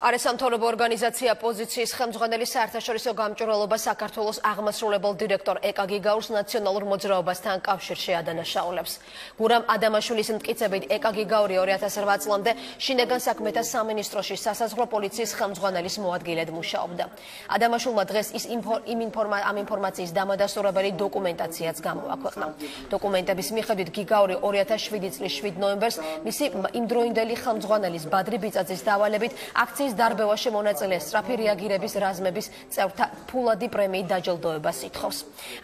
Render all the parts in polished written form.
არასამთავრობო ორგანიზაცია პოზიციის ხელმძღვანელი საერთაშორისო გამჭვირვალობა საქართველოს აღმასრულებელ დირექტორ ეკა გიგაურს ნაციონალურ მოძრაობასთან კავშირში ადანაშაულებს. გურამ ადამაშვილის მტკიცებით ეკა გიგაური 2008 წლამდე შინაგან საქმეთა სამინისტროში სასაზღვრო პოლიციის ხელმძღვანელის მოადგილედ მუშაობდა. ადამაშვილმა დღეს ამ ინფორმაციის დამადასტურებელი დოკუმენტაციაც გამოაქვეყნა. დოკუმენტების მიხედვით გიგაური 2007 წლის 7 ნოემბერს მისი იმდროინდელი ხელმძღვანელის ბადრი ბიწაძის დავალებით აქციის დარბევაში მონაწილე სწრაფი რეაგირების რაზმების წევრთა ფულადი პრემიით დაჯილდოებას ითხოვს.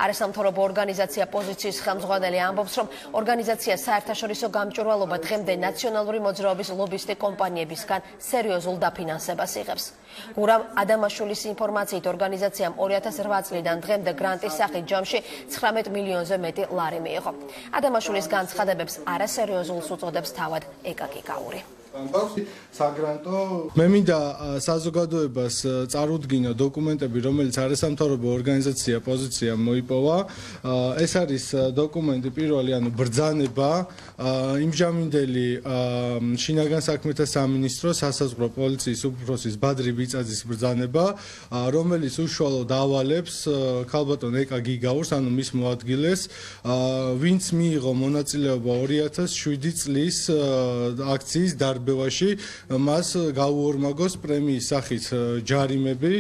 არასამთავრობო ორგანიზაცია პოზიციის ხელმძღვანელი ამბობს, რომ ორგანიზაცია საერთაშორისო გამჭვირვალობა დღემდე ნაციონალური მოძრაობის ლობისტი კომპანიებისგან სერიოზულ დაფინანსებას იღებს. გურამ ადამაშვილის ინფორმაციით ორგანიზაციამ 2008 წლიდან დღემდე გრანტის სახით ჯამში 19 მილიონზე მეტი ლარი მიიღო. ადამაშვილის განცხადებებს არასერიოზულს უწოდებს თავად ეკა გიგაური. მე მინდა საზოგადოებას წარუდგინო დოკუმენტები, რომელიც არასამთავრობო ორგანიზაცია პოზიციამ მოიპოვა. ეს არის დოკუმენტი პირველი, ბრძანება იმჟამინდელი შინაგან საქმეთა სამინისტროს სასაზღვრო პოლიციის უფროსის ბადრი ბიწაძის ბრძანება, რომელიც უშუალოდ ავალებს ქალბატონ ეკა გიგაურს, მის მოადგილეს, ვინც მიიღო მონაწილეობა 2007 წლის აქციის დარბევაში, მას გაუორმაგოს პრემიის სახით ჯარიმები,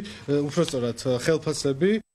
უпростоრად ხელფასები.